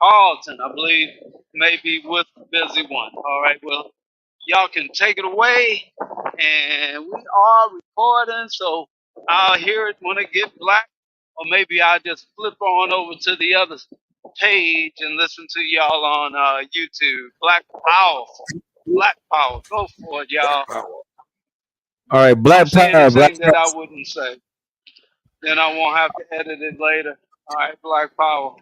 Carlton, I believe, maybe with Busy One. All right, well, y'all can take it away, and we are recording, so I'll hear it when it get black, or maybe I'll just flip on over to the other page and listen to y'all on YouTube. Black Power, Black Power, go for it, Black y'all. power. All right, Don't Black say Power, Black anything that Power. I wouldn't say. Then I won't have to edit it later. All right, Black Power.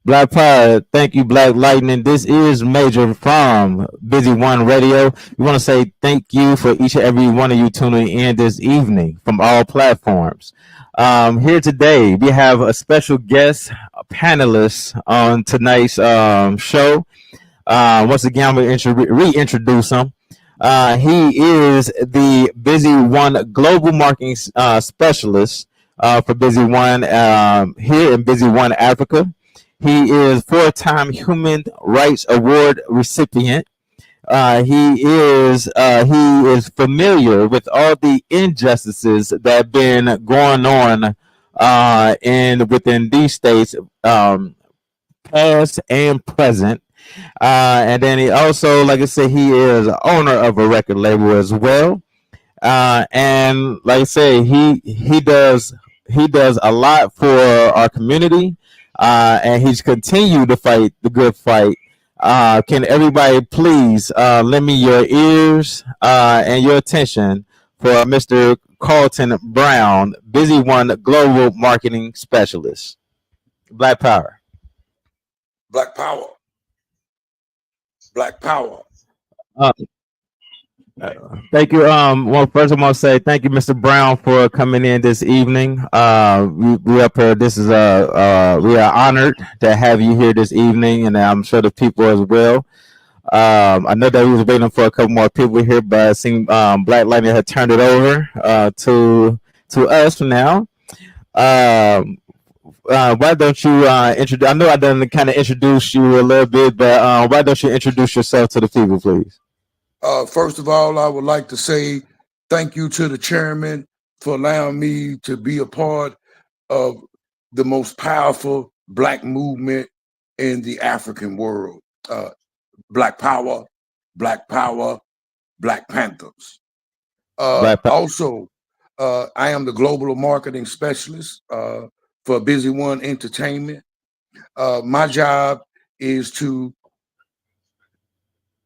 Black Power, thank you, Black Lightning. This is Major from Busy One Radio. We want to say thank you for each and every one of you tuning in this evening from all platforms. Here today, we have a special guest, a panelist on tonight's show. Once again, I'm going to reintroduce him. He is the Busy One Global Marketing Specialist for Busy One here in Busy One Africa. He is four-time Human Rights Award recipient. He is familiar with all the injustices that have been going on in within these states, past and present. And then he also, like I said, he is owner of a record label as well. And like I say, he does a lot for our community, and he's continued to fight the good fight. Can everybody please lend me your ears and your attention for Mr. Carlton Brown, Busy One Global Marketing Specialist. Black Power. Black power. Black power. Uh, Thank you. Well, first I want to say thank you, Mr. Brown, for coming in this evening. We up here. This is we are honored to have you here this evening, and I'm sure the people as well. I know that we was waiting for a couple more people here, but it seemed Black Lightning had turned it over to us now. Um, why don't you introduce? I know I done kind of introduce you a little bit, but why don't you introduce yourself to the people, please? First of all, I would like to say thank you to the chairman for allowing me to be a part of the most powerful Black movement in the African world. Black Power, Black Power, Black Panthers. Black Power. Also, I am the global marketing specialist for Busy One Entertainment. My job is to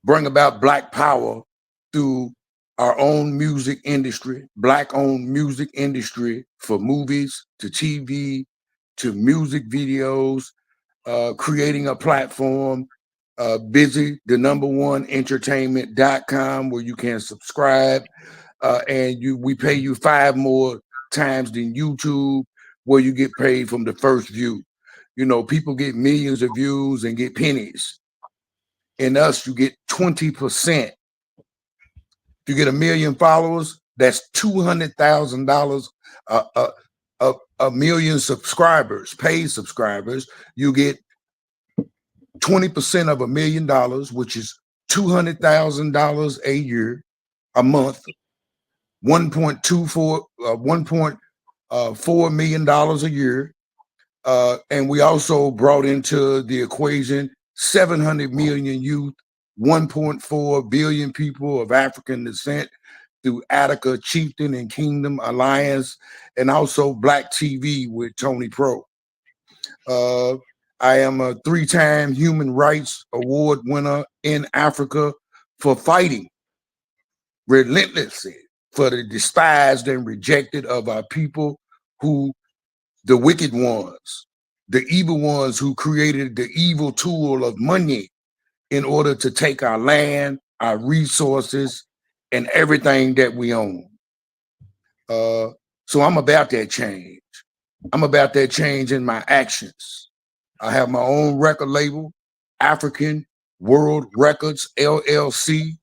bring about Black power through our own music industry, Black-owned music industry, for movies to TV to music videos, creating a platform, Busy, the number one entertainment.com, where you can subscribe, and we pay you 5 more times than YouTube, where you get paid from the first view. You know, people get millions of views and get pennies. In us, you get 20%. If you get 1 million followers, that's $200,000. A million subscribers, paid subscribers, you get 20% of $1 million, which is $200,000 a year, a month, 1.4 million dollars a year. And we also brought into the equation 700 million youth, 1.4 billion people of African descent through Attica Chieftain and Kingdom Alliance, and also Black TV with Tony Pro. I am a 3-time Human Rights Award winner in Africa for fighting relentlessly for the despised and rejected of our people, who the wicked ones, the evil ones who created the evil tool of money in order to take our land, our resources, and everything that we own. So I'm about that change. I'm about that change in my actions. I have my own record label, African World Records, LLC,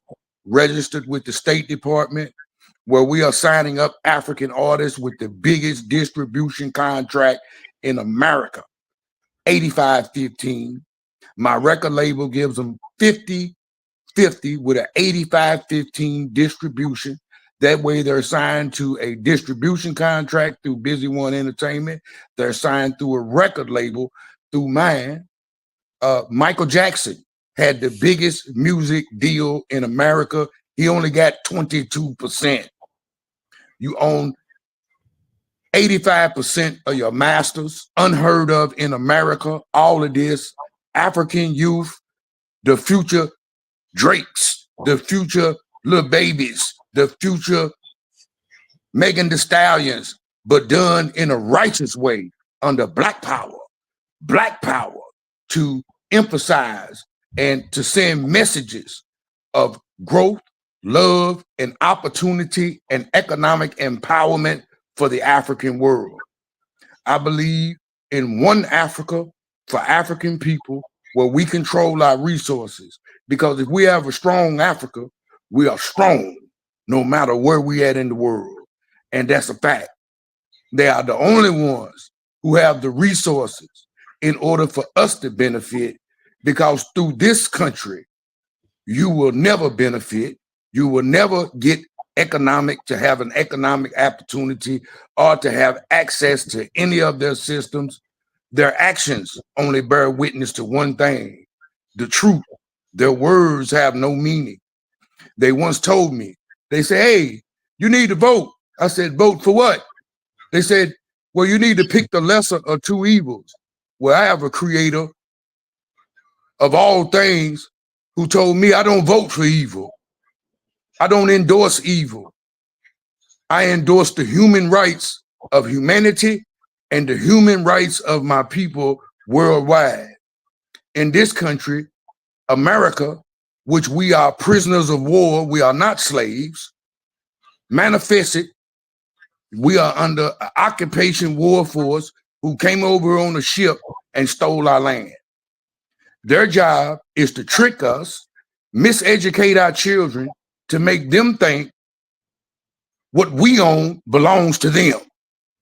registered with the State Department, where we are signing up African artists with the biggest distribution contract in America, 85-15. My record label gives them 50-50 with an 85-15 distribution. That way they're signed to a distribution contract through Busy One Entertainment. They're signed through a record label through mine. Michael Jackson had the biggest music deal in America. He only got 22%. You own 85% of your masters, unheard of in America. All of this, African youth, the future Drakes, the future Lil Babies, the future Megan Thee Stallions, but done in a righteous way under Black power to emphasize and to send messages of growth, love, and opportunity and economic empowerment for the African world. I believe in one Africa for African people where we control our resources. Because if we have a strong Africa, we are strong no matter where we at in the world. And that's a fact. They are the only ones who have the resources in order for us to benefit, because through this country, you will never benefit. You will never get to have an economic opportunity or to have access to any of their systems. Their actions only bear witness to one thing, the truth. Their words have no meaning. They once told me, they said, hey, you need to vote. I said, vote for what? They said, well, you need to pick the lesser of two evils. Well, I have a creator of all things who told me I don't vote for evil. I don't endorse evil. I endorse the human rights of humanity and the human rights of my people worldwide. In this country, America, which we are prisoners of war, we are not slaves, manifested, we are under occupation war force who came over on a ship and stole our land. Their job is to trick us, miseducate our children, to make them think what we own belongs to them,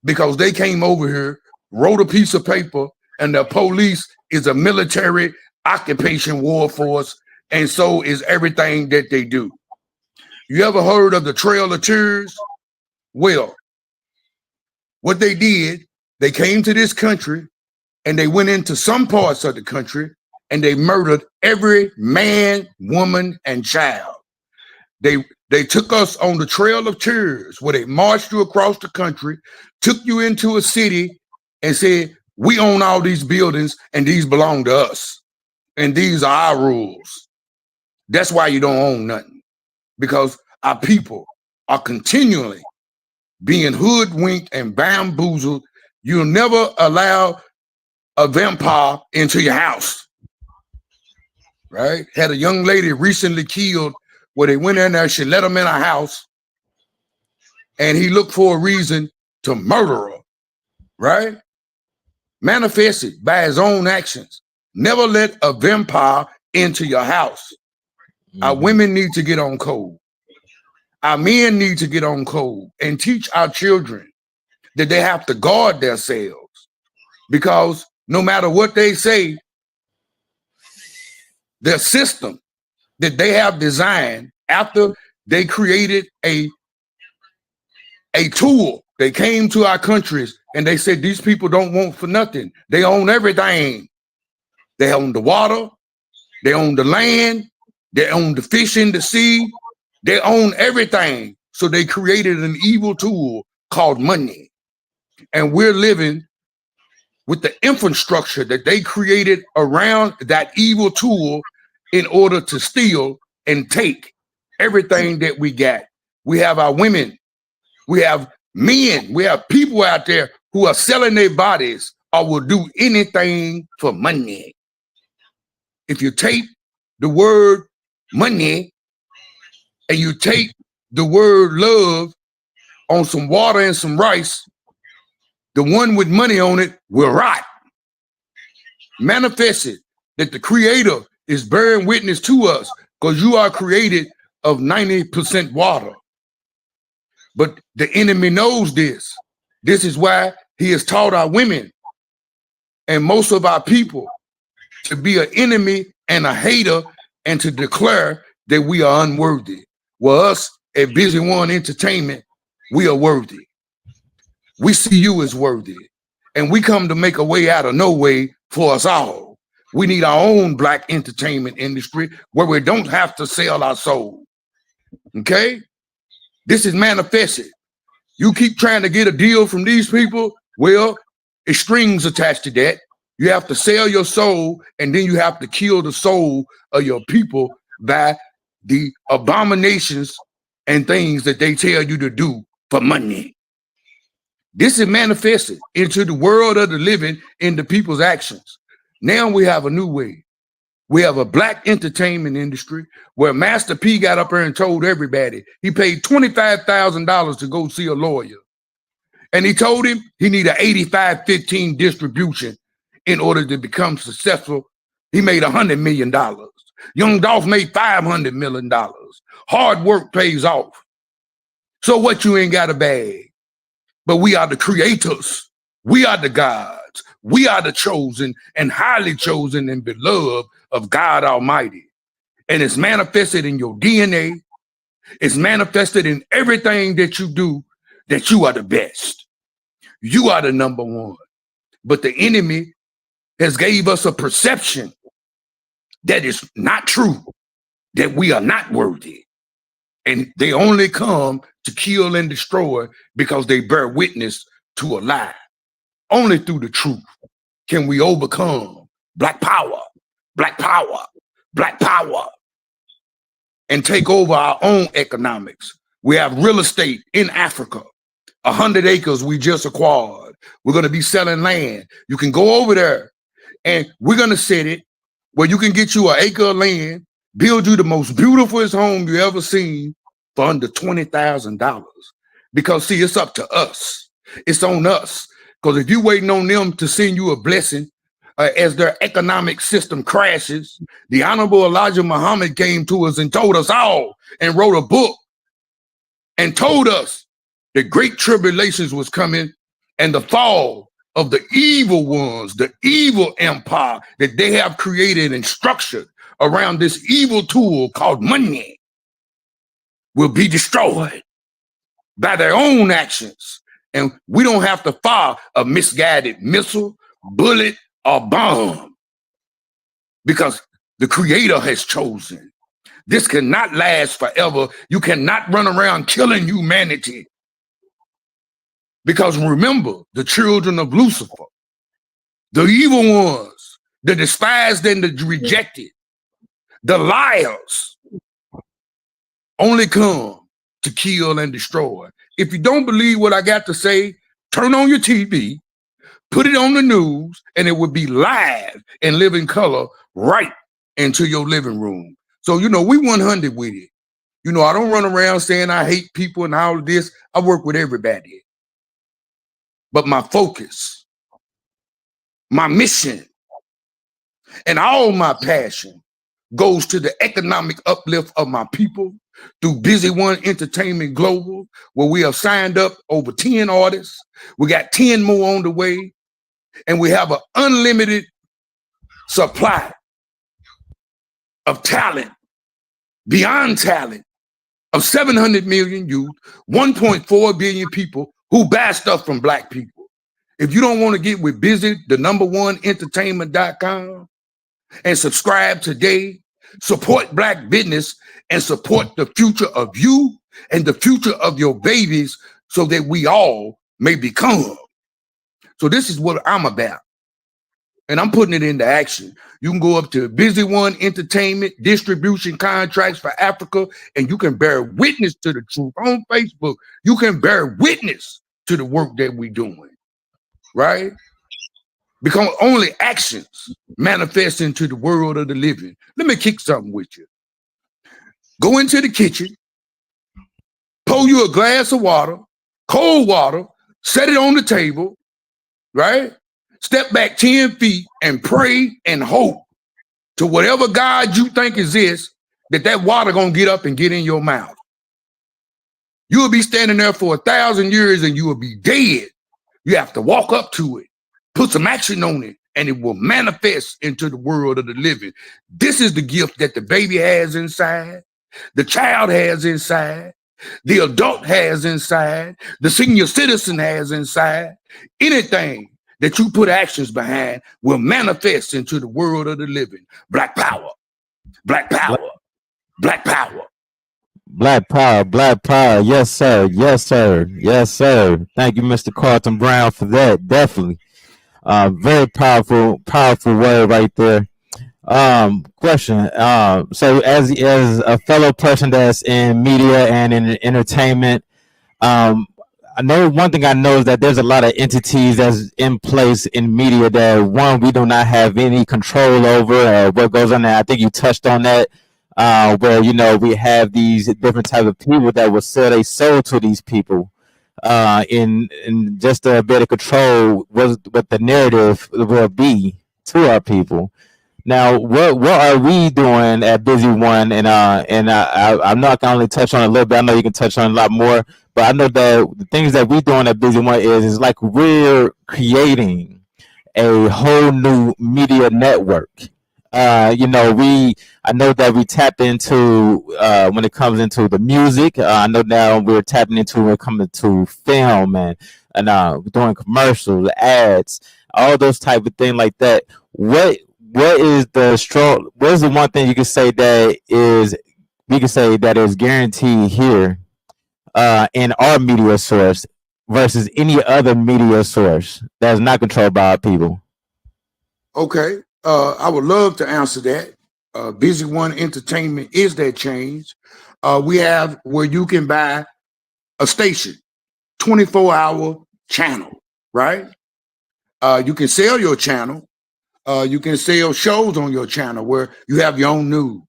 because they came over here, wrote a piece of paper, and the police is a military occupation war force, and so is everything that they do. You ever heard of the Trail of Tears? Well, what they did, they came to this country and they went into some parts of the country and they murdered every man, woman, and child. They took us on the Trail of Tears, where they marched you across the country, took you into a city and said, we own all these buildings and these belong to us. And these are our rules. That's why you don't own nothing, because our people are continually being hoodwinked and bamboozled. You'll never allow a vampire into your house, right? Had a young lady recently killed where they went in there, she let him in her house, and he looked for a reason to murder her, right? Manifested by his own actions. Never let a vampire into your house. Our women need to get on code. Our men need to get on code and teach our children that they have to guard themselves, because no matter what they say, their system that they have designed after they created a tool, they came to our countries and they said, these people don't want for nothing. They own everything. They own the water, they own the land, they own the fish in the sea, they own everything. So they created an evil tool called money. And we're living with the infrastructure that they created around that evil tool in order to steal and take everything that we got. We have our women, we have men, we have people out there who are selling their bodies or will do anything for money. If you take the word money and you take the word love on some water and some rice, the one with money on it will rot. Manifested that the creator is bearing witness to us, because you are created of 90% water. But the enemy knows this. This is why he has taught our women and most of our people to be an enemy and a hater and to declare that we are unworthy. Well, us at Busy One Entertainment, we are worthy. We see you as worthy. And we come to make a way out of no way for us all. We need our own black entertainment industry where we don't have to sell our soul. Okay? This is manifested. You keep trying to get a deal from these people, well, it's strings attached to that. You have to sell your soul, and then you have to kill the soul of your people by the abominations and things that they tell you to do for money. This is manifested into the world of the living in the people's actions. Now we have a new way. We have a black entertainment industry where Master P got up there and told everybody he paid $25,000 to go see a lawyer. And he told him he needed 85-15 distribution in order to become successful. He made $100 million. Young Dolph made $500 million. Hard work pays off. So what, you ain't got a bag? But we are the creators. We are the gods. We are the chosen and highly chosen and beloved of God Almighty. And it's manifested in your DNA. It's manifested in everything that you do, that you are the best. You are the number one. But the enemy has gave us a perception that is not true, that we are not worthy. And they only come to kill and destroy because they bear witness to a lie. Only through the truth can we overcome black power, black power, black power, and take over our own economics. We have real estate in Africa, 100 acres we just acquired. We're going to be selling land. You can go over there and we're going to set it where you can get you an acre of land, build you the most beautifulest home you ever seen for under $20,000. Because see, it's up to us. It's on us. Because if you're waiting on them to send you a blessing as their economic system crashes, the Honorable Elijah Muhammad came to us and told us all and wrote a book and told us that great tribulations was coming and the fall of the evil ones, the evil empire that they have created and structured around this evil tool called money will be destroyed by their own actions. And we don't have to fire a misguided missile, bullet, or bomb because the Creator has chosen. This cannot last forever. You cannot run around killing humanity. Because remember, the children of Lucifer, the evil ones, the despised and the rejected, the liars, only come to kill and destroy. If you don't believe what I got to say, turn on your TV, put it on the news, and it would be live and live in color right into your living room. So, we 100 with it. I don't run around saying I hate people and all of this. I work with everybody. But my focus, my mission, and all my passion goes to the economic uplift of my people through Busy One Entertainment Global, where we have signed up over 10 artists. We got 10 more on the way, and we have an unlimited supply of talent, beyond talent, of 700 million youth, 1.4 billion people who buy stuff from Black people. If you don't want to get with Busy, the #1entertainment.com, and subscribe today, support Black business, and support the future of you and the future of your babies so that we all may become. So this is what I'm about. And I'm putting it into action. You can go up to Busy One Entertainment distribution contracts for Africa, and you can bear witness to the truth on Facebook. You can bear witness to the work that we're doing, right? Because only actions manifest into the world of the living. Let me kick something with you. Go into the kitchen, pour you a glass of water, cold water, set it on the table, right? Step back 10 feet and pray and hope to whatever God you think is this, that water gonna get up and get in your mouth. You will be standing there for 1,000 years and you will be dead. You have to walk up to it, put some action on it, and it will manifest into the world of the living. This is the gift that the baby has inside, the child has inside, the adult has inside, the senior citizen has inside. Anything that you put actions behind will manifest into the world of the living. Black power, black power, black power. Black power, black power. Yes, sir. Yes, sir. Yes, sir. Thank you, Mr. Carlton Brown, for that. Definitely. Very powerful, powerful word right there. Question. So as a fellow person that's in media and in entertainment, um, I know one thing I know is that there's a lot of entities that's in place in media that one we do not have any control over what goes on there. I think you touched on that, where we have these different type of people that will sell their soul to these people, in just a bit of control what the narrative will be to our people. Now, what are we doing at Busy One? I'm not gonna only touch on it a little bit. I know you can touch on a lot more, but I know that the things that we're doing at Busy One is like we're creating a whole new media network. I know that we tap into when it comes into the music. I know now we're tapping into when it comes to film and doing commercials, ads, all those type of things like that. What is the strong? What is the one thing you can say that is we can say that is guaranteed here in our media source versus any other media source that is not controlled by our people? Okay, I would love to answer that. Busy One Entertainment is that change. We have where you can buy a station, 24-hour channel, right? You can sell your channel. You can sell shows on your channel where you have your own news.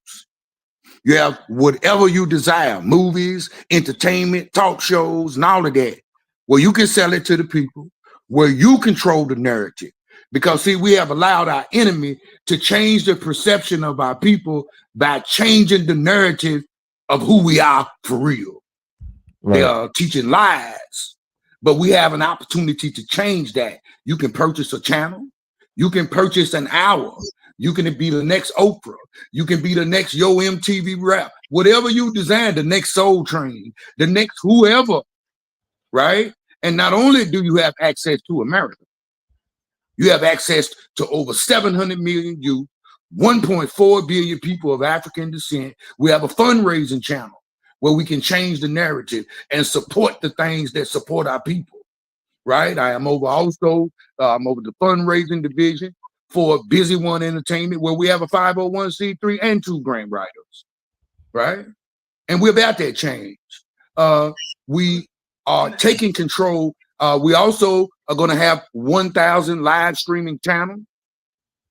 You have whatever you desire, movies, entertainment, talk shows, and all of that, where you can sell it to the people, where you control the narrative. Because, see, we have allowed our enemy to change the perception of our people by changing the narrative of who we are for real. Right. They are teaching lies, but we have an opportunity to change that. You can purchase a channel. You can purchase an hour. You can be the next Oprah. You can be the next Yo MTV Rap. Whatever you design, the next Soul Train, the next whoever, right? And not only do you have access to America, you have access to over 700 million youth, 1.4 billion people of African descent. We have a fundraising channel where we can change the narrative and support the things that support our people. Right, I'm over the fundraising division for Busy One Entertainment, where we have a 501c3 and 2 grant writers, right? And we're about that change. We are taking control. We also are going to have 1,000 live streaming channels,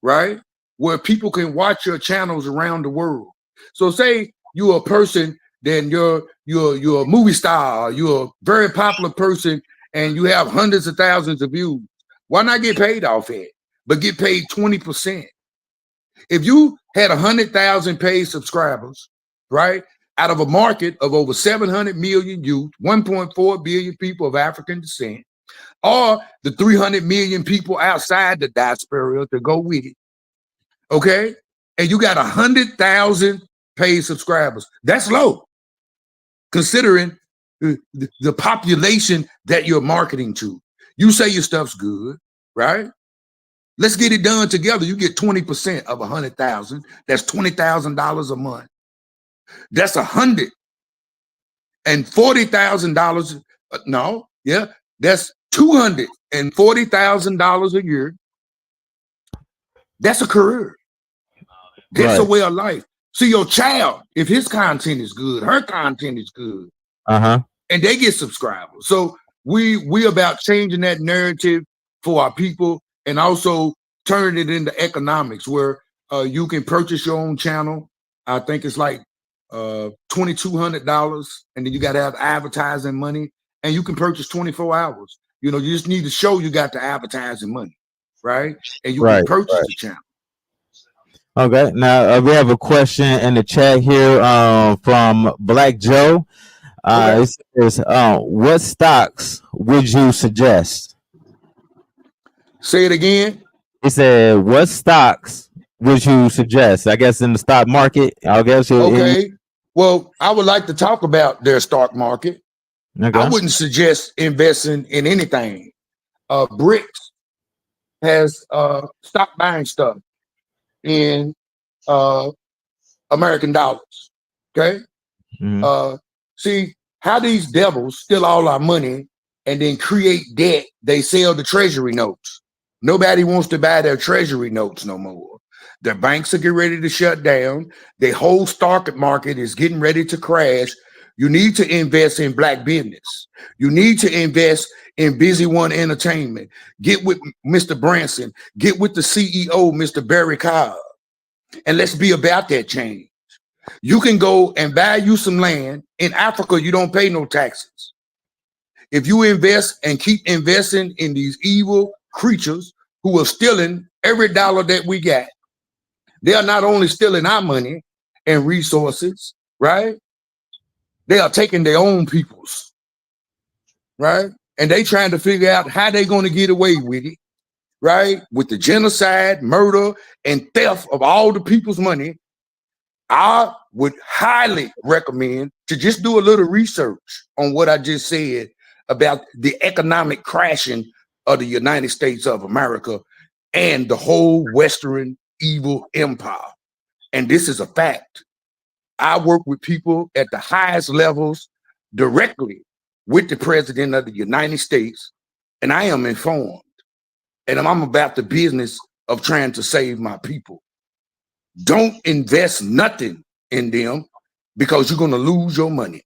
right? Where people can watch your channels around the world. So say you're a person, then you're a movie star, you're a very popular person, and you have hundreds of thousands of views. Why not get paid off it, but get paid 20%? If you had 100,000 paid subscribers, right, out of a market of over 700 million youth, 1.4 billion people of African descent, or the 300 million people outside the diaspora to go with it, okay? And you got 100,000 paid subscribers. That's low, considering the population that you're marketing to. You say your stuff's good, right? Let's get it done together. You get 20% of 100,000. That's $20,000 a month. That's $140,000. No, yeah, that's $240,000 a year. That's a career. That's a way of life. See, your child, if his content is good, her content is good. And they get subscribers. So we about changing that narrative for our people and also turning it into economics where you can purchase your own channel. I think it's like $2,200, and then you got to have advertising money, and you can purchase 24 hours. You just need to show you got the advertising money, right? And you can purchase the channel. Okay, now we have a question in the chat here from Black Joe. It says, what stocks would you suggest? Say it again. It said, what stocks would you suggest? I guess in the stock market, I guess. Okay. Well, I would like to talk about their stock market. Okay. I wouldn't suggest investing in anything. BRICS, has stopped buying stuff in uh, American dollars. Okay. Mm-hmm. See how these devils steal all our money and then create debt. They sell the treasury notes. Nobody wants to buy their treasury notes no more. The banks are getting ready to shut down. The whole stock market is getting ready to crash. You need to invest in black business. You need to invest in Busy One Entertainment. Get with Mr. Branson. Get with the CEO, Mr. Barry Cobb. And let's be about that change. You can go and buy you some land. In Africa, you don't pay no taxes. If you invest and keep investing in these evil creatures who are stealing every dollar that we got, they are not only stealing our money and resources, right? They are taking their own people's, right? And they trying to figure out how they're going to get away with it, right? With the genocide, murder, and theft of all the people's money. I would highly recommend to just do a little research on what I just said about the economic crashing of the United States of America and the whole Western evil empire. And this is a fact. I work with people at the highest levels directly with the president of the United States, and I am informed. And I'm about the business of trying to save my people. Don't invest nothing in them because you're going to lose your money.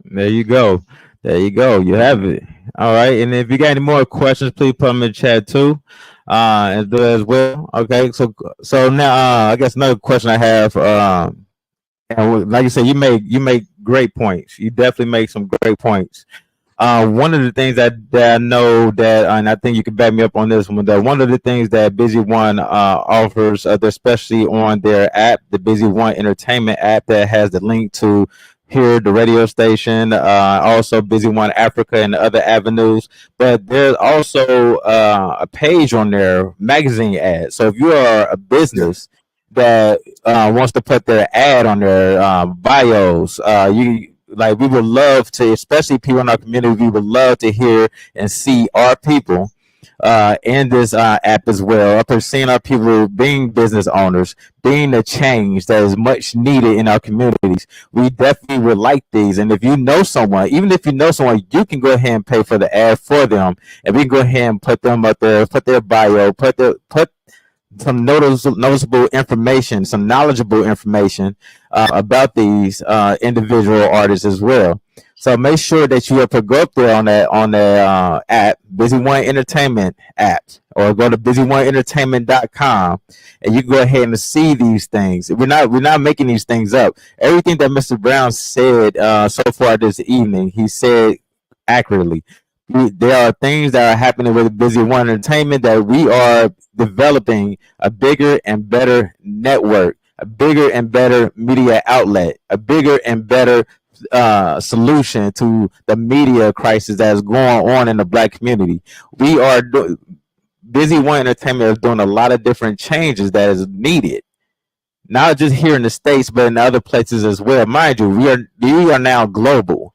There you go. There you go. You have it. All right. And if you got any more questions, please put them in the chat too. And do as well. Okay. So now I guess another question I have, and like you said, you make great points. You definitely make some great points. One of the things that I know that, and I think you can back me up on this one, that one of the things that Busy One offers, especially on their app, the Busy One Entertainment app that has the link to here, the radio station, also Busy One Africa and the other avenues. But there's also a page on their magazine ad. So if you are a business that wants to put their ad on their bios, you like we would love to, especially people in our community, we would love to hear and see our people in this app as well. Up here seeing our people being business owners, being the change that is much needed in our communities. We definitely would like these. And if you know someone, even if you know someone, you can go ahead and pay for the ad for them, and we can go ahead and put them up there, put their bio, put some noticeable information, some knowledgeable information about these individual artists as well. So make sure that you go up there on that app, Busy One Entertainment app, or go to busyoneentertainment.com, and you can go ahead and see these things. We're not making these things up. Everything that Mr. Brown said so far this evening, he said accurately. There are things that are happening with Busy One Entertainment that we are developing a bigger and better network, a bigger and better media outlet, a bigger and better solution to the media crisis that is going on in the black community. We are Busy One Entertainment is doing a lot of different changes that is needed, not just here in the States, but in other places as well. Mind you, we are now global.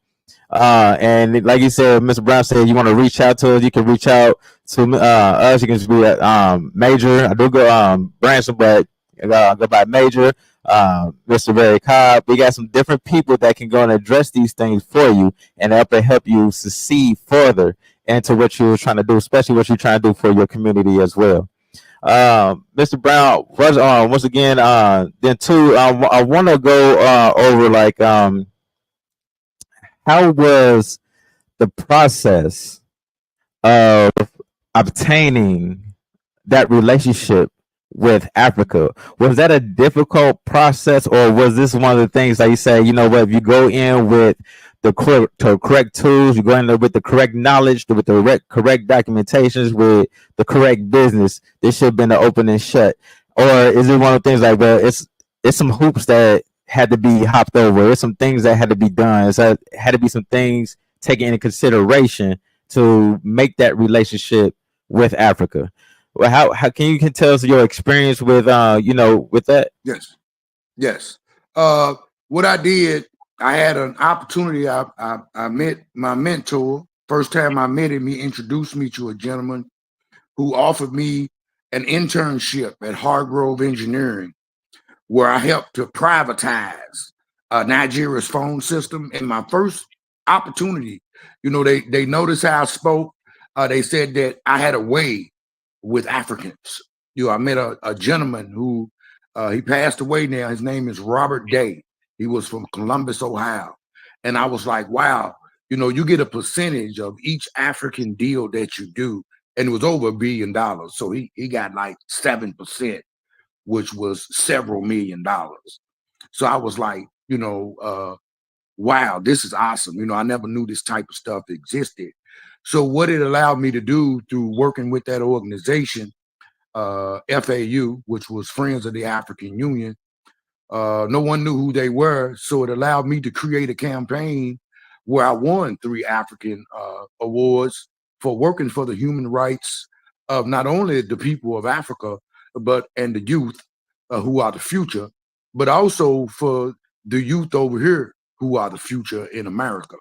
And like you said, Mr. Brown said, you want to reach out to us, you can reach out to us. You can be at Major. I do go Branson, but go by Major, Mr. Barry Cobb. We got some different people that can go and address these things for you and help you succeed further into what you're trying to do, especially what you're trying to do for your community as well. Mr. Brown, first, once again, then two, I want to go over like how was the process of obtaining that relationship with Africa? Was that a difficult process, or was this one of the things like you say, you know what, if you go in with the correct tools, you go in there with the correct knowledge, with the correct documentations, with the correct business, this should have been an open and shut? Or is it one of the things like, well, it's some hoops that had to be hopped over, there's some things that had to be done, so had to be some things taken into consideration to make that relationship with Africa? Well, how can you tell us your experience with with that? Yes. What I did, I had an opportunity. I met my mentor. First time I met him, he introduced me to a gentleman who offered me an internship at Hargrove Engineering, where I helped to privatize Nigeria's phone system. In my first opportunity, they noticed how I spoke. They said that I had a way with Africans. I met a gentleman who he passed away now. His name is Robert Day. He was from Columbus, Ohio. And I was like, wow, you get a percentage of each African deal that you do. And it was over $1 billion. So he got like 7%, which was several $1 million. So I was like, wow, this is awesome. I never knew this type of stuff existed. So what it allowed me to do through working with that organization, FAU, which was Friends of the African Union, no one knew who they were. So it allowed me to create a campaign where I won 3 African awards for working for the human rights of not only the people of Africa, and the youth who are the future, but also for the youth over here who are the future in America.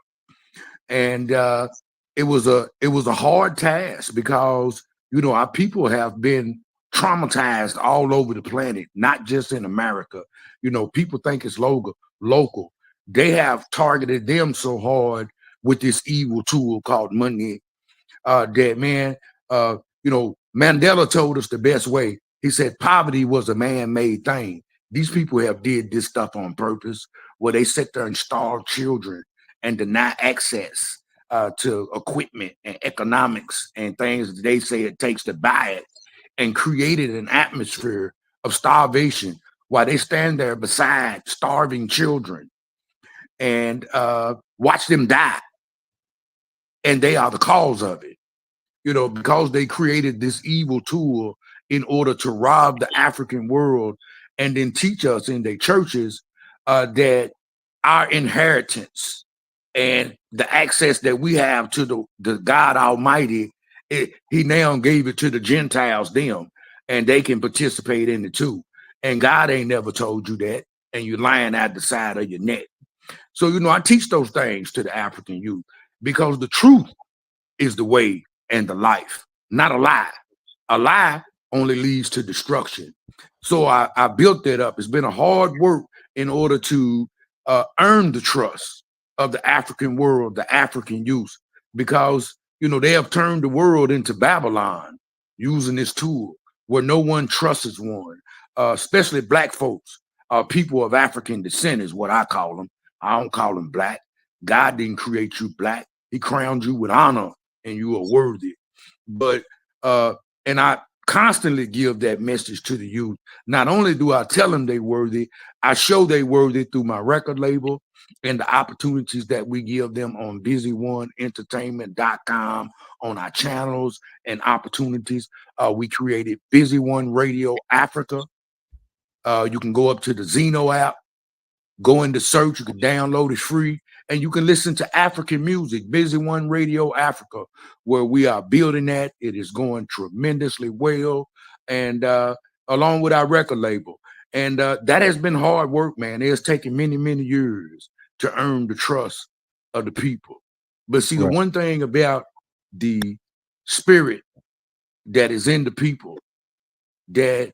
And it was a hard task because our people have been traumatized all over the planet, not just in America. People think it's local. They have targeted them so hard with this evil tool called money that, man, Mandela told us the best way. He said poverty was a man-made thing. These people have did this stuff on purpose, where they sit there and starve children and deny access to equipment and economics and things that they say it takes to buy it, and created an atmosphere of starvation while they stand there beside starving children and watch them die. And they are the cause of it, because they created this evil tool in order to rob the African world and then teach us in their churches that our inheritance and the access that we have to the God Almighty, he now gave it to the Gentiles, them, and they can participate in it too. And God ain't never told you that, and you're lying out the side of your neck. So, I teach those things to the African youth because the truth is the way and the life, not a lie. A lie only leads to destruction. So I built that up. It's been a hard work in order to earn the trust of the African world, the African youth, because, they have turned the world into Babylon using this tool where no one trusts one, especially Black folks, people of African descent is what I call them. I don't call them Black. God didn't create you Black. He crowned you with honor and you are worthy. But, and I constantly give that message to the youth. Not only do I tell them they worthy, I show they worthy through my record label and the opportunities that we give them on busy1entertainment.com, on our channels and opportunities. We created Busy One Radio Africa. You can go up to the Zeno app, go into search, you can download it free, and you can listen to African music, Busy One Radio Africa, where we are building that. It is going tremendously well, and along with our record label. And that has been hard work, man. It has taken many, many years to earn the trust of the people. But see, the one thing about the spirit that is in the people, that,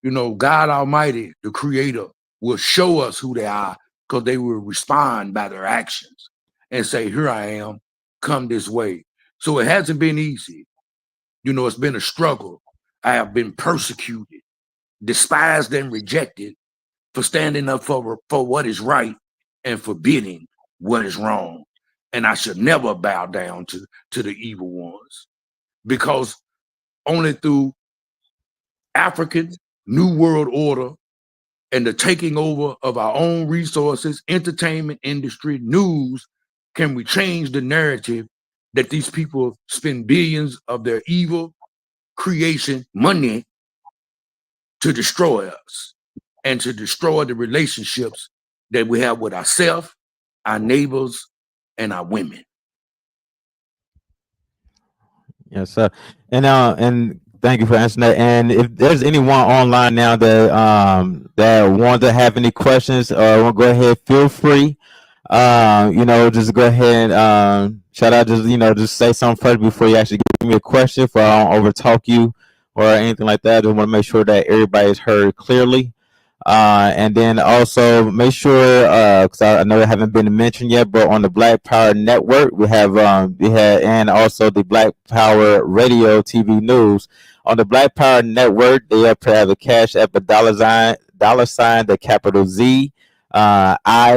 God Almighty, the Creator, will show us who they are, because they will respond by their actions and say, here I am, come this way. So it hasn't been easy. It's been a struggle. I have been persecuted, despised and rejected for standing up for what is right and forbidding what is wrong. And I should never bow down to the evil ones, because only through African New World Order and the taking over of our own resources, entertainment industry, news, can we change the narrative that these people spend billions of their evil creation money to destroy us and to destroy the relationships that we have with ourselves, our neighbors, and our women. Yes, sir. And thank you for answering that. And if there's anyone online now that want to have any questions, want to go ahead, feel free. Just go ahead Should I just say something first before you actually give me a question, for I don't overtalk you or anything like that? I just want to make sure that everybody is heard clearly. And then also make sure, because I know it haven't been mentioned yet, but on the Black Power Network, and also the Black Power Radio TV News. On the Black Power Network, they have a cash app, a dollar sign, the capital Z, IONGAT,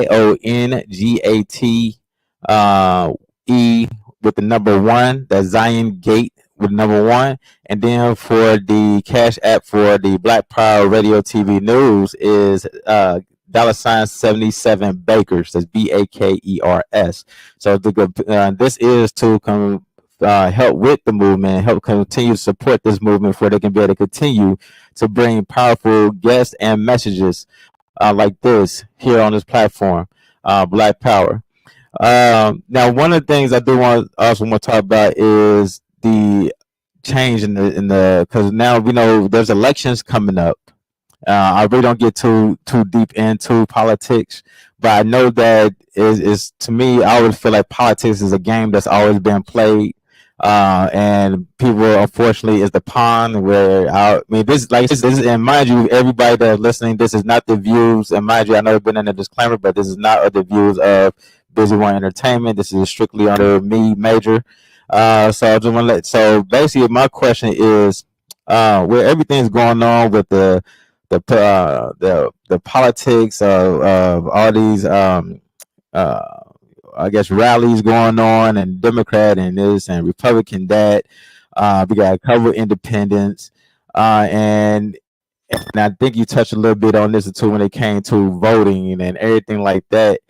uh, E with the number one, that's Zion Gate with number one. And then for the cash app for the Black Power Radio TV News is $ 77 Bakers. That's BAKERS. So this is to help with the movement, help continue to support this movement, for they can be able to continue to bring powerful guests and messages like this here on this platform, Black Power. Now, one of the things I do want to talk about is the change in the because now we know there's elections coming up. I really don't get too deep into politics, but I know that is to me, I always feel like politics is a game that's always been played. And people, unfortunately, is the pawn where I mean, this is, and mind you, everybody that's listening, this is not the views, and mind you, I know it's been in a disclaimer, but this is not the views of Busy One Entertainment. This is strictly under me, Major. So I just want to so basically, my question is, where everything's going on with the politics of all these uh I guess rallies going on, and Democrat and this and Republican that. We got cover independence, and I think you touched a little bit on this too when it came to voting and everything like that.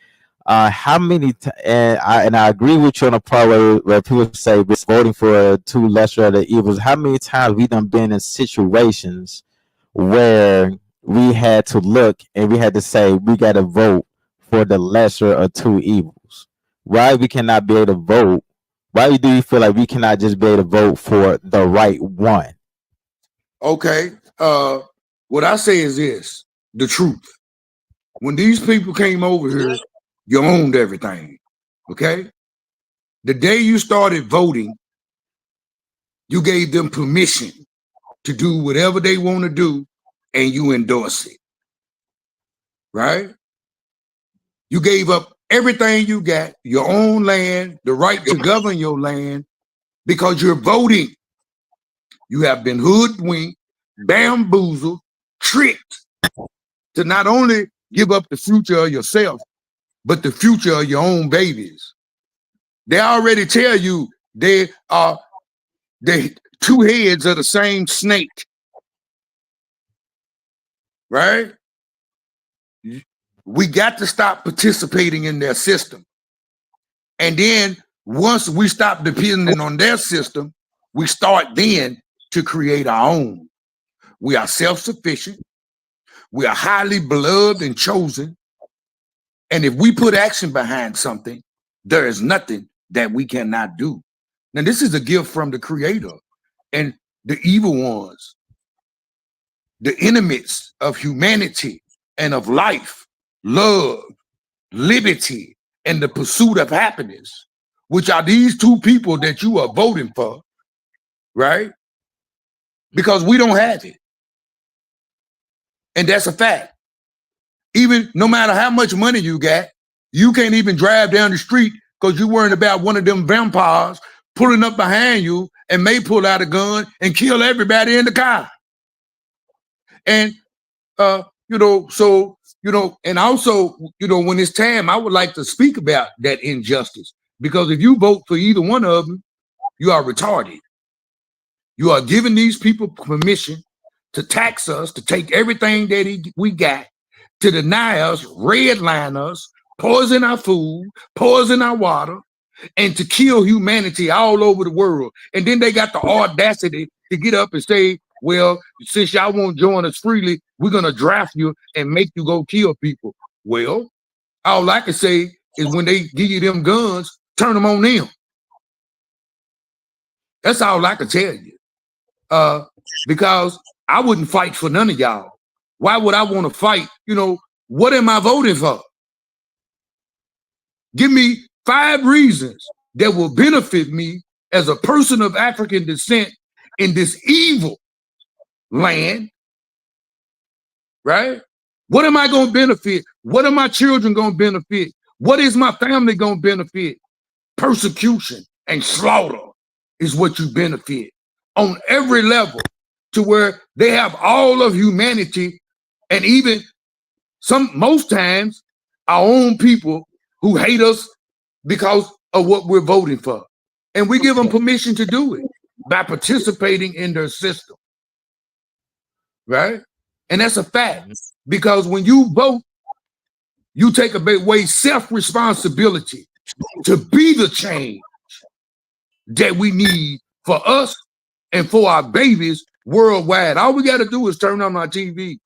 How many and I agree with you on the part where people say we're voting for two lesser of the evils. How many times we done been in situations where we had to look and we had to say we got to vote for the lesser of two evils? Why we cannot be able to vote? Why do you feel like we cannot just be able to vote for the right one? Okay. What I say is this: the truth. When these people came over here, you owned everything. Okay. The day you started voting, you gave them permission to do whatever they want to do, and you endorse it. Right? You gave up everything you got, your own land, the right to govern your land, because you're voting. You have been hoodwinked, bamboozled, tricked to not only give up the future of yourself, but the future of your own babies. They already tell you they are two heads of the same snake. Right? We got to stop participating in their system. And then once we stop depending on their system, we start then to create our own. We are self-sufficient. We are highly beloved and chosen. And if we put action behind something, there is nothing that we cannot do. Now, this is a gift from the Creator. And the evil ones, the enemies of humanity and of life, love, liberty, and the pursuit of happiness, which are these two people that you are voting for, right? Because we don't have it. And that's a fact. Even no matter how much money you got, you can't even drive down the street because you're worrying about one of them vampires pulling up behind you and may pull out a gun and kill everybody in the car. And, and also, when it's time, I would like to speak about that injustice, because if you vote for either one of them, you are retarded. You are giving these people permission to tax us, to take everything that we got, to deny us, redline us, poison our food, poison our water, and to kill humanity all over the world. And then they got the audacity to get up and say, well, since y'all won't join us freely, we're going to draft you and make you go kill people. Well, all I can say is when they give you them guns, turn them on them. That's all I can tell you. Because I wouldn't fight for none of y'all. Why would I want to fight? What am I voting for? Give me 5 reasons that will benefit me as a person of African descent in this evil land, right? What am I going to benefit? What are my children going to benefit? What is my family going to benefit? Persecution and slaughter is what you benefit on every level, to where they have all of humanity, and even most times our own people who hate us because of what we're voting for. And we give them permission to do it by participating in their system, right? And that's a fact, because when you vote, you take away self-responsibility to be the change that we need for us and for our babies worldwide. All we got to do is turn on our TV,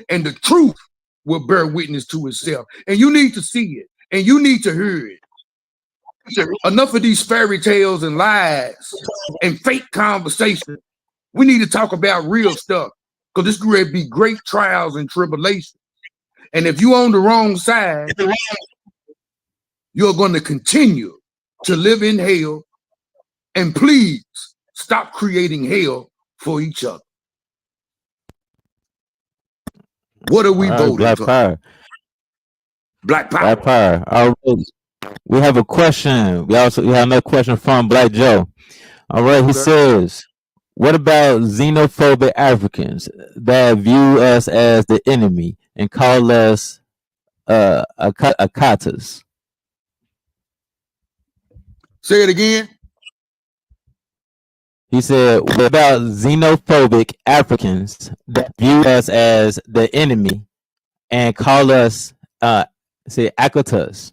and the truth will bear witness to itself. And you need to see it, and you need to hear it. Enough of these fairy tales and lies and fake conversation. We need to talk about real stuff, because this could be great trials and tribulations. And if you're on the wrong side, you're going to continue to live in hell. And please stop creating hell for each other. What are we voting Black for? Power. Black Power. Black Power. All right. We have a question. We have another question from Black Joe. All right. He says, what about xenophobic Africans that view us as the enemy and call us akatas? Say it again. He said, what about xenophobic Africans that view us as the enemy and call us akatas?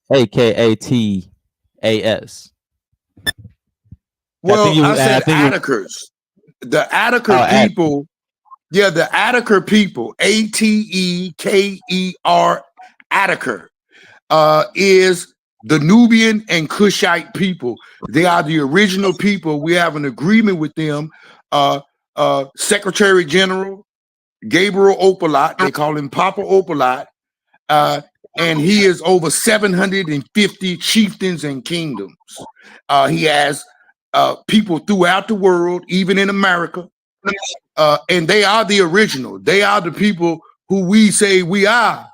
AKATAS. Well, I said Attakers. The Attacker people, yeah, the Attacker people, ATEKER, Attacker, is the Nubian and Kushite people. They are the original people. We have an agreement with them. Secretary General Gabriel Opalot, they call him Papa Opalot, and he is over 750 chieftains and kingdoms. He has people throughout the world, even in America, and they are the original. They are the people who we say we are.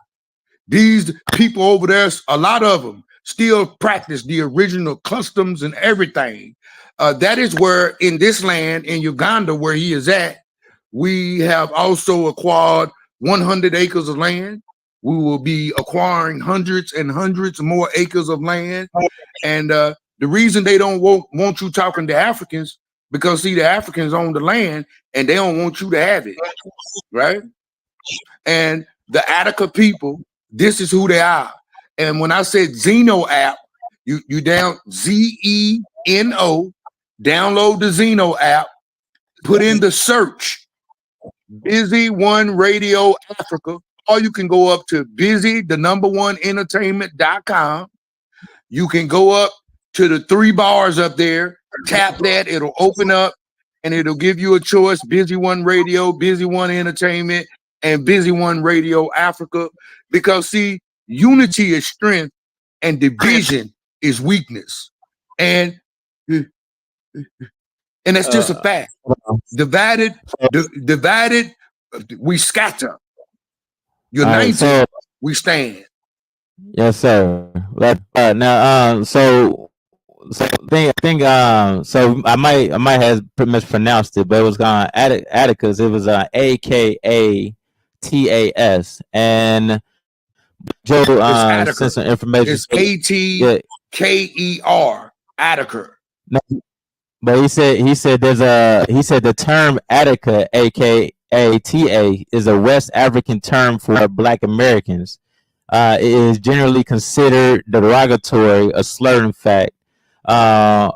These people over there, a lot of them still practice the original customs and everything. That is where in this land, in Uganda, where he is at, we have also acquired 100 acres of land. We will be acquiring hundreds and hundreds more acres of land. And the reason they don't want you talking to Africans, because see, the Africans own the land and they don't want you to have it, right? And the Attica people, this is who they are. And when I said Zeno app, you down ZENO, download the Zeno app, put in the search, Busy One Radio Africa, or you can go up to busy1entertainment.com. You can go up to the 3 bars up there, tap that, it'll open up, and it'll give you a choice: Busy One Radio, Busy One Entertainment, and Busy One Radio Africa. Because see, unity is strength and division is weakness. And that's just a fact. Divided, we scatter. United, we stand. Yes, sir. Now, so I might have mispronounced it, but it was Atticus. It was AKATAS, and Joe sent some information. It's ATKER, Attica. No, but he said the term Attica, AKATA, is a West African term for Black Americans. It is generally considered derogatory, a slur, in fact. I'm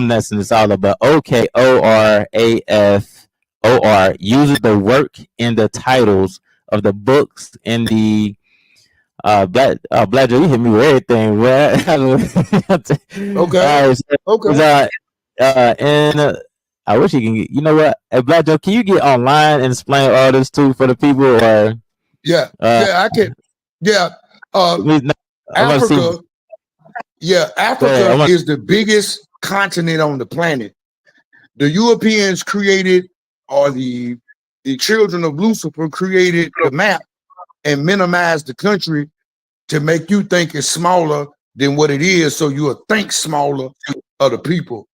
messing this all up, but OKORAFOR uses the work in the titles of the books in the Black Joe, you hit me with everything, man. Okay. Okay. And I wish you can get, you know what? Hey, Black Joe, can you get online and explain all this too for the people, or? Yeah, Uh, yeah, I can. Yeah, we, no, I want to see. Africa. Yeah, Go ahead. Africa is the biggest continent on the planet. The Europeans created, or the children of Lucifer created the map and minimized the country to make you think it's smaller than what it is, so you'll think smaller of the people.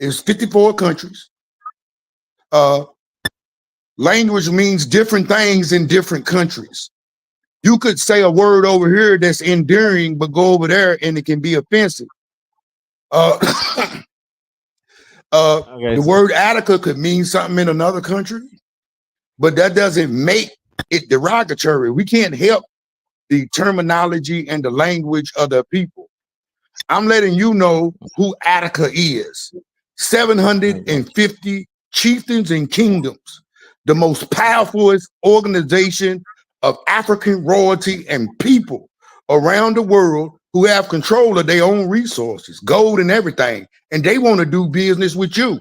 It's 54 countries. Uh, Language means different things in different countries. You could say a word over here that's endearing, but go over there and it can be offensive. Uh, Okay, the word Attica could mean something in another country, but that doesn't make it derogatory. We can't help the terminology and the language of the people. I'm letting you know who Attica is. okay. 750 chieftains and kingdoms, the most powerful organization of African royalty and people around the world who have control of their own resources, gold and everything, and they want to do business with you.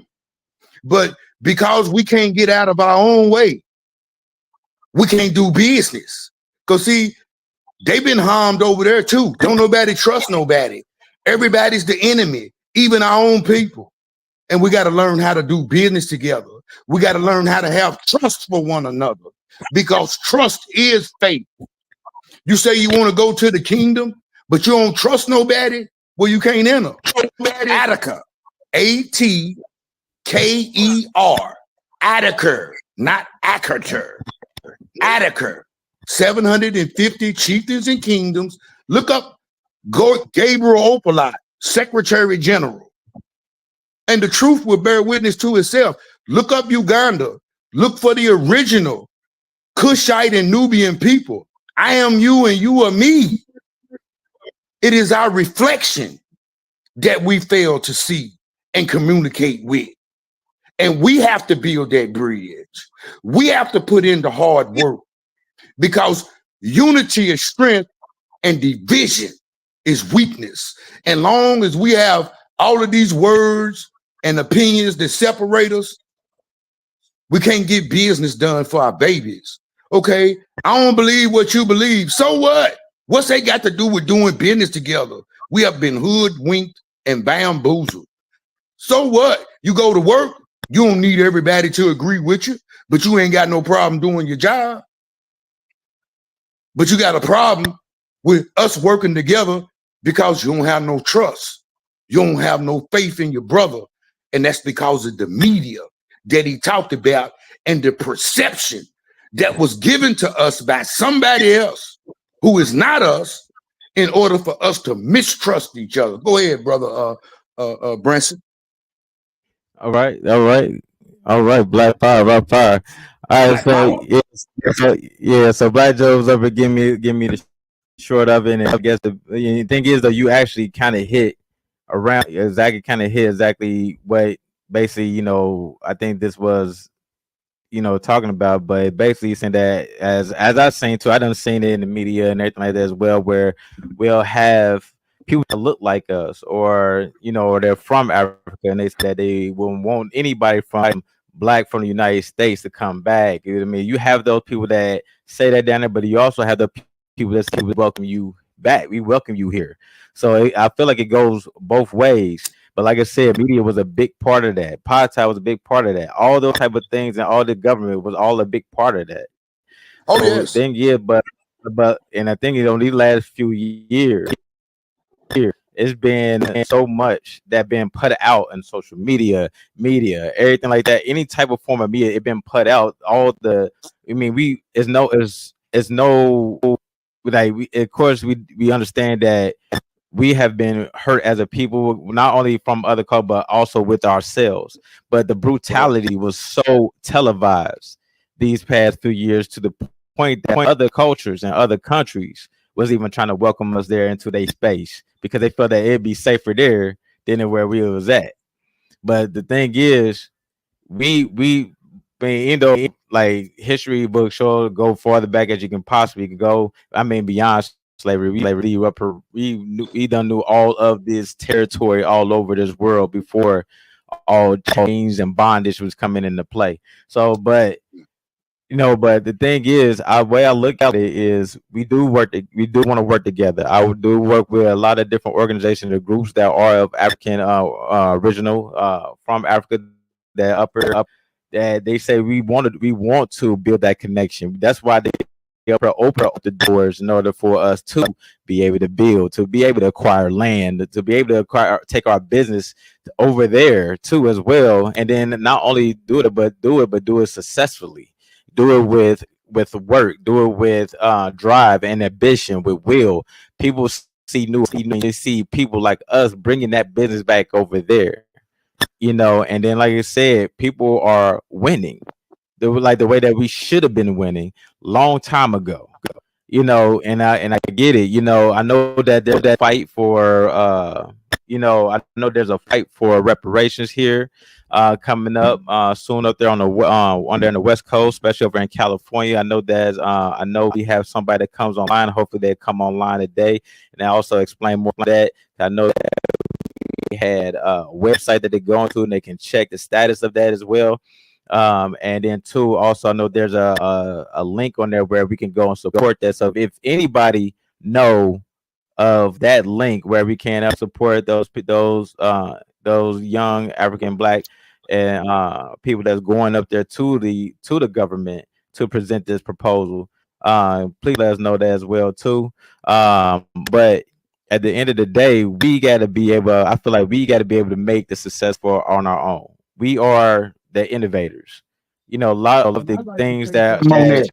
But because we can't get out of our own way, we can't do business. Because see, they've been harmed over there too. Don't nobody trust nobody. Everybody's the enemy, even our own people. And we got to learn how to do business together. We got to learn how to have trust for one another, because trust is faith. You say you want to go to the kingdom, but you don't trust nobody, well, you can't enter. Attica, Atker, Attica, not Akerter. Attica, 750 chieftains and kingdoms. Look up Gabriel Opalot, Secretary General. And the truth will bear witness to itself. Look up Uganda. Look for the original Cushite and Nubian people. I am you and you are me. It is our reflection that we fail to see and communicate with. And we have to build that bridge. We have to put in the hard work, because unity is strength and division is weakness. And long as we have all of these words and opinions that separate us, we can't get business done for our babies. Okay, I don't believe what you believe. So what? What's that got to do with doing business together? We have been hoodwinked and bamboozled. So what? You go to work, you don't need everybody to agree with you, but you ain't got no problem doing your job. But you got a problem with us working together because you don't have no trust. You don't have no faith in your brother. And that's because of the media that he talked about and the perception that was given to us by somebody else who is not us, in order for us to mistrust each other. Go ahead, brother Branson. All right, all right, all right. Black Fire. All right, Black so power. so Black Joe was up and give me the short of it, and I guess the thing is though, you actually kind of hit around exactly, kind of hit exactly what basically, I think this was, talking about, but basically saying that as I've seen too, I done seen it in the media and everything like that as well, where we'll have people that look like us, or or they're from Africa, and they say that they won't want anybody from black from the United States to come back. You know what I mean? You have those people that say that down there, but you also have the people that say we welcome you back. We welcome you here. So I feel like it goes both ways. But like I said, media was a big part of that. Apartheid was a big part of that. All those type of things and all the government was all a big part of that. Oh, So yes. then, yeah, but and I think on these last few years, it's been so much that been put out in social media, everything like that. Any type of form of media, it been put out. All the, I mean, it's no, like of course we understand that we have been hurt as a people, not only from other cultures, but also with ourselves. But the Right. brutality was so televised these past few years, to the point that other cultures and other countries was even trying to welcome us there into their space, because they felt that it'd be safer there than where we was at. But the thing is, we I mean, like history books show, go farther back as you can possibly go. I mean, beyond slavery, we done knew all of this territory all over this world before all chains and bondage was coming into play. So, but But the thing is, our way I look at it is we do want to work together. I would do work with a lot of different organizations or groups that are of African original from Africa that upper up that they say we want to build that connection. That's why they open up the doors in order for us to be able to build, to be able to acquire land, to be able to acquire take our business over there too as well. And then not only but do it successfully, do it with work, do it with drive and ambition, with will. People they see people like us bringing that business back over there, and then like I said, people are winning like the way that we should have been winning long time ago. And I get it. I know that there's that fight for I know there's a fight for reparations here coming up soon up there on there on the West Coast, especially over in California. I know we have somebody that comes online. Hopefully they come online today and I also explain more on that. I know they had a website that they go into and they can check the status of that as well. And then two, also I know there's a link on there where we can go and support that. So if anybody know of that link where we can support those young African Black and people that's going up there to the government to present this proposal, please let us know that as well too. But at the end of the day, we got to be able. I feel like we got to be able to make the successful on our own. We are the innovators. A lot of the I'd like to things say that. something on that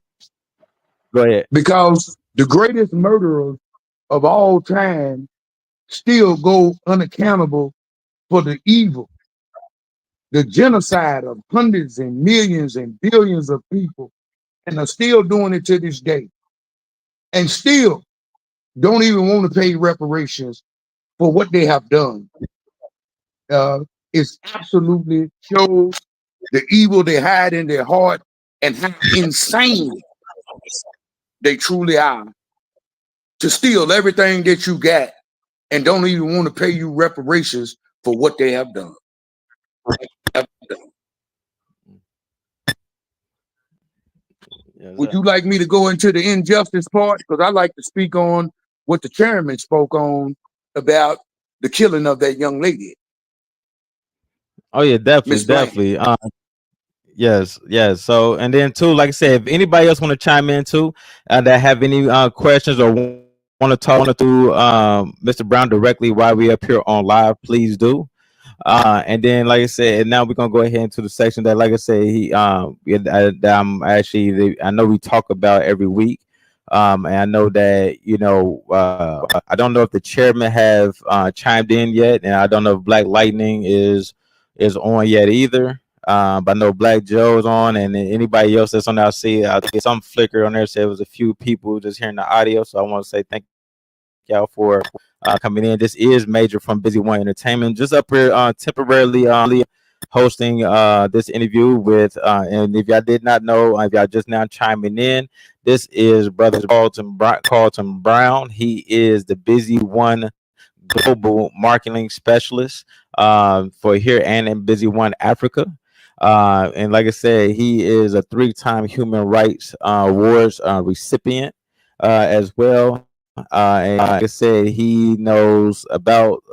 Go ahead. because the greatest murderers of all time still go unaccountable for the evil, the genocide of hundreds and millions and billions of people, and are still doing it to this day, and still don't even want to pay reparations for what they have done. Uh, it's absolutely shows the evil they hide in their heart and how insane they truly are to steal everything that you got and don't even want to pay you reparations for what they have done. Yes, Would sir. you like me to go into the injustice part? Because I like to speak on what the chairman spoke on about the killing of that young lady, Oh yeah, definitely, Miss Blanche. definitely. Yes, yes. So, and then too, like I said, if anybody else want to chime in too, that have any questions or want to talk to Mr. Brown directly while we up here on live, please do. And then, like I said, and now we're gonna go ahead into the section that, like I said, I know we talk about every week. And I know that I don't know if the chairman have chimed in yet, and I don't know if Black Lightning is on yet either. But I know Black Joe is on, and then anybody else that's on there, I get some flicker on there. Said it was a few people just hearing the audio, so I want to say thank y'all for coming in. This is Major from Busy One Entertainment, just up here temporarily hosting this interview with. And if y'all did not know, if y'all just now chiming in, this is Brother Carlton Brown. He is the Busy One global marketing specialist for here and in Busy One Africa. And like I said, he is a three-time Human Rights Awards recipient as well. And like I said, he knows about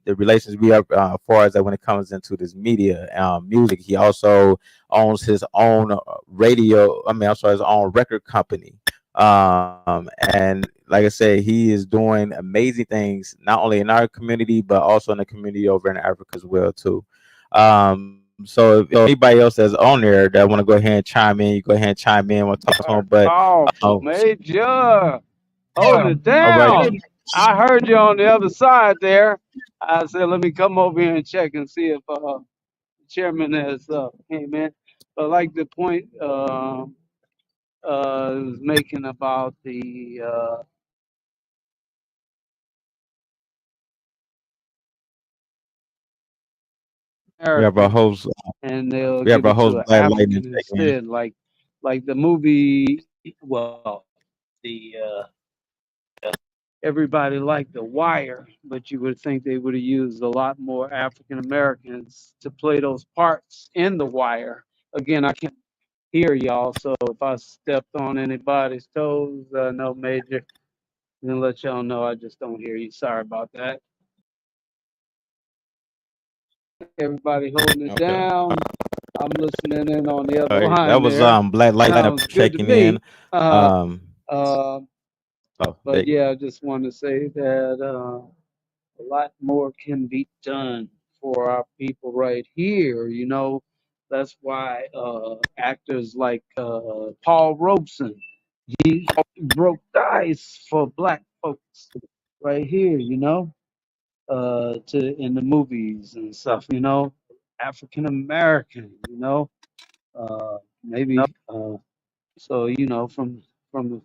the relations we have as far as that when it comes into this media music. He also owns his own radio. I mean, I'm sorry, his own record company. And like I said, he is doing amazing things not only in our community but also in the community over in Africa as well too. So if anybody else that's on there that want to go ahead and chime in, you go ahead and chime in. We'll talk to him. But Powerful, um, Major. Hold it all right, down. I heard you on the other side there. I said, let me come over here and check and see if the chairman has came in. But like the point was making about the we have our American, host. and they'll We have give our it to host an Black Lightning African checking in. instead, like the movie. Well, the everybody liked The Wire, but you would think they would have used a lot more African Americans to play those parts in The Wire. Again, I can't hear y'all. So if I stepped on anybody's toes, no major, then let y'all know I just don't hear you. Sorry about that. Everybody holding it Okay. down. I'm listening in on the All other right. That line was there. Black Light up Sounds good to checking in. me. Um. Uh, Oh, but yeah, I just want to say that a lot more can be done for our people right here. That's why actors like Paul Robeson, he broke the ice for black folks right here. To in the movies and stuff. African American. Maybe so. From the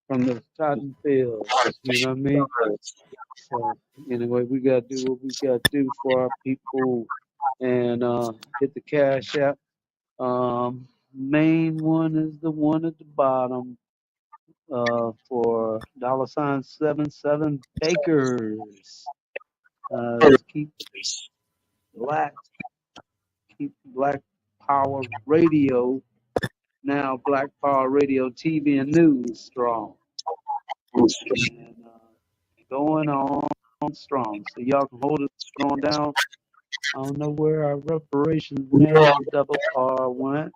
from the cotton fields. You know what I mean? So anyway, we gotta do what we gotta do for our people and hit the cash app. Main one is the one at the bottom for $77 Bakers. Let's black keep Black Power Radio now. Black Power Radio TV and news strong and going on strong. So y'all can hold it on down. I don't know where our reparations man, the double R went.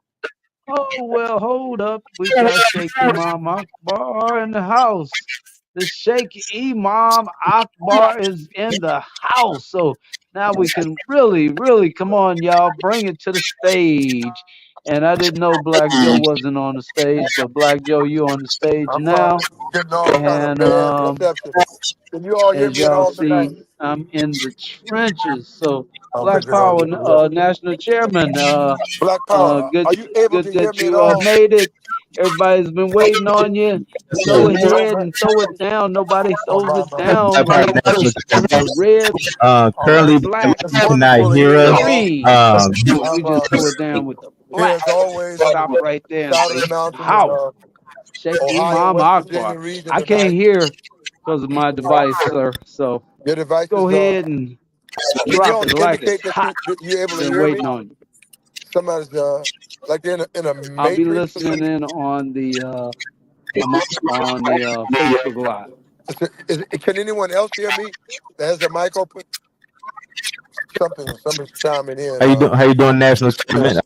Oh, well, hold up. We got Sheikh Imam Akbar in the house. The Sheikh Imam Akbar is in the house. So now we can really, really, come on, y'all, bring it to the stage. And I didn't know Black Joe wasn't on the stage, but Black Joe, you on the stage I'm sorry, now. getting all kind of And bad reception. Can you all hear as me at y'all all tonight? see, I'm in the trenches. So Okay, Black good. I'll Power get rid of that. National Chairman, Black Power, good are you able good to hear that me at you all? made it. Everybody's been waiting on you. yes, Go sir. Can you all ahead hear? and throw it down. Nobody Oh, throws my, it my. down Black Power like National the Chairman. red, All right. Currently black, It's cannot wonderful to hear hear us. y'all. green. So we I'm just throw it down with the here black. as always on Stop the right there and side of say the mountain in how. Sheikh Ohio, Imam West Virginia Akbar. region I can't tonight. hear because of my device, sir. So Your device go is ahead and can you drop all it like it's indicate hot. that you're able to Been hear me? waiting on you. Somebody's like they're in a I'll be matrix. listening in on the Facebook Live. Can anyone else hear me? That has their mic open. Somebody's chiming in. How you doing, National Chairman?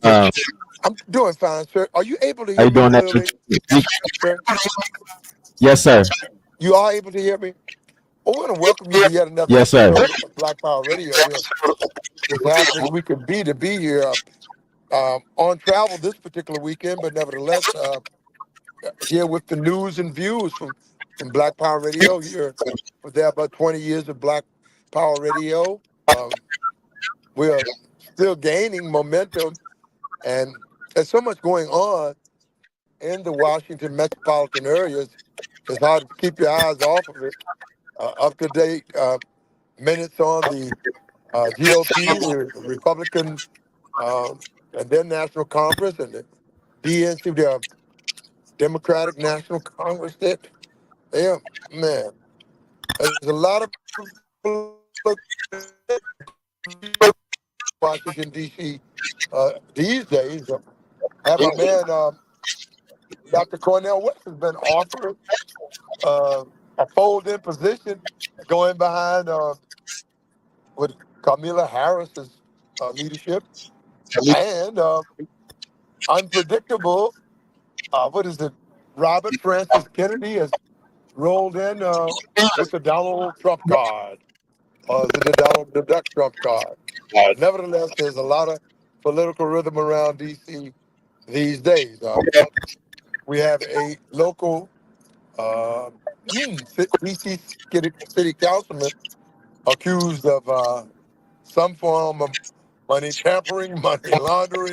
I'm doing fine, sir. Are you able to How hear you me doing, National clearly, Chairman? sir? Yes, sir. You are able to hear me? Well, we want to welcome you to yet another Yes, sir. episode of Black Power Radio. We're just happy as we could be to be here on travel this particular weekend, but nevertheless here with the news and views from Black Power Radio. Here for there about 20 years of Black Power Radio. Um, we are still gaining momentum, and there's so much going on in the Washington metropolitan areas. It's hard to keep your eyes off of it. Up to date minutes on the GOP, the Republican, and their national conference, and the DNC, the Democratic National Congress. Yeah, man, there's a lot of Washington D.C. These days. Have my man Dr. Cornell West has been offered a fold-in position, going behind with Kamala Harris's leadership, and unpredictable. What is it? Robert Francis Kennedy has rolled in with the Donald Trump card. Is it the Duck Trump card? Nevertheless, there's a lot of political rhythm around D.C. these days. We have a local D.C. city councilman accused of some form of money tampering, money laundering.